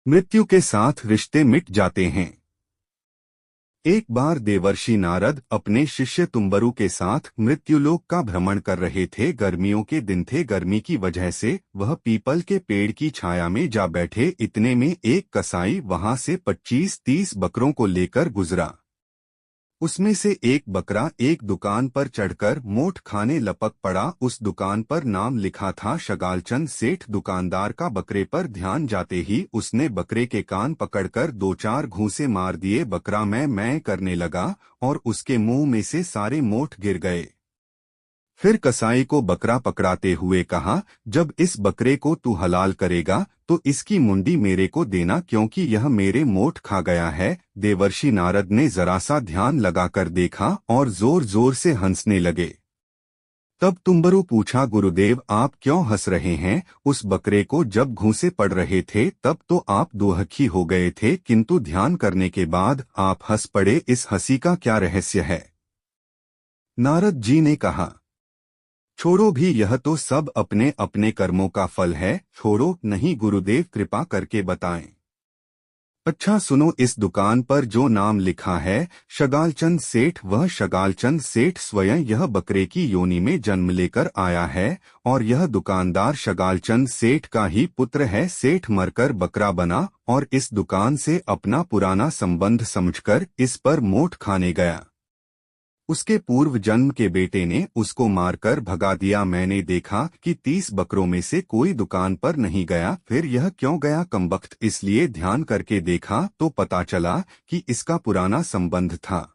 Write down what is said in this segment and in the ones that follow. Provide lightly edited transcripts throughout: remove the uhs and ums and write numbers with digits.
मृत्यु के साथ रिश्ते मिट जाते हैं। एक बार देवर्षि नारद अपने शिष्य तुम्बरु के साथ मृत्युलोक का भ्रमण कर रहे थे। गर्मियों के दिन थे। गर्मी की वजह से वह पीपल के पेड़ की छाया में जा बैठे। इतने में एक कसाई वहां से 25-30 बकरों को लेकर गुजरा। उसमें से एक बकरा एक दुकान पर चढ़कर मोठ खाने लपक पड़ा। उस दुकान पर नाम लिखा था शगालचंद सेठ। दुकानदार का बकरे पर ध्यान जाते ही उसने बकरे के कान पकड़कर 2-4 घूंसे मार दिए। बकरा मैं करने लगा और उसके मुंह में से सारे मोठ गिर गए। फिर कसाई को बकरा पकड़ाते हुए कहा, जब इस बकरे को तू हलाल करेगा तो इसकी मुंडी मेरे को देना, क्योंकि यह मेरे मोठ खा गया है। देवर्षि नारद ने जरा सा ध्यान लगाकर देखा और जोर जोर से हंसने लगे। तब तुम्बरु पूछा, गुरुदेव आप क्यों हंस रहे हैं? उस बकरे को जब घूंसे पड़ रहे थे तब तो आप दुहखी हो गए थे, किंतु ध्यान करने के बाद आप हंस पड़े। इस हंसी का क्या रहस्य है? नारद जी ने कहा, छोड़ो भी, यह तो सब अपने अपने कर्मों का फल है। छोड़ो। नहीं गुरुदेव, कृपा करके बताएं। अच्छा सुनो, इस दुकान पर जो नाम लिखा है शगालचंद सेठ, वह शगालचंद सेठ स्वयं यह बकरे की योनि में जन्म लेकर आया है और यह दुकानदार शगालचंद सेठ का ही पुत्र है। सेठ मरकर बकरा बना और इस दुकान से अपना पुराना संबंध समझकर इस पर मोठ खाने गया। उसके पूर्व जन्म के बेटे ने उसको मारकर भगा दिया। मैंने देखा कि 30 बकरों में से कोई दुकान पर नहीं गया। फिर यह क्यों गया कमबख्त? इसलिए ध्यान करके देखा तो पता चला कि इसका पुराना संबंध था।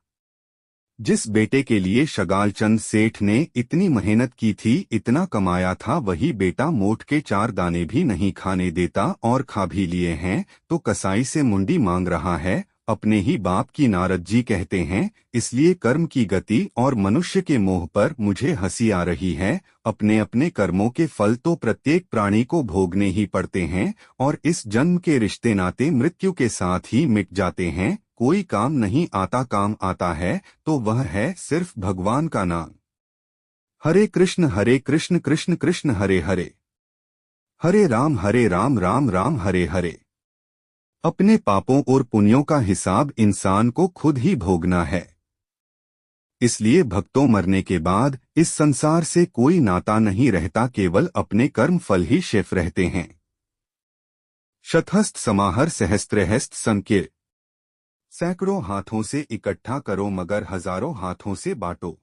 जिस बेटे के लिए शगालचंद सेठ ने इतनी मेहनत की थी, इतना कमाया था, वही बेटा मोठ के 4 दाने भी नहीं खाने देता और खा भी लिए हैं तो कसाई से मुंडी मांग रहा है, अपने ही बाप की। नारद जी कहते हैं, इसलिए कर्म की गति और मनुष्य के मोह पर मुझे हंसी आ रही है। अपने अपने कर्मों के फल तो प्रत्येक प्राणी को भोगने ही पड़ते हैं और इस जन्म के रिश्ते नाते मृत्यु के साथ ही मिट जाते हैं। कोई काम नहीं आता, काम आता है तो वह है सिर्फ भगवान का नाम। हरे कृष्ण कृष्ण कृष्ण हरे हरे, हरे राम राम राम हरे हरे। अपने पापों और पुण्यों का हिसाब इंसान को खुद ही भोगना है। इसलिए भक्तों, मरने के बाद इस संसार से कोई नाता नहीं रहता, केवल अपने कर्म फल ही शेष रहते हैं। शतहस्त समाहर सहस्त्रहस्त संकीर्ण। सैकड़ों हाथों से इकट्ठा करो मगर हजारों हाथों से बांटो।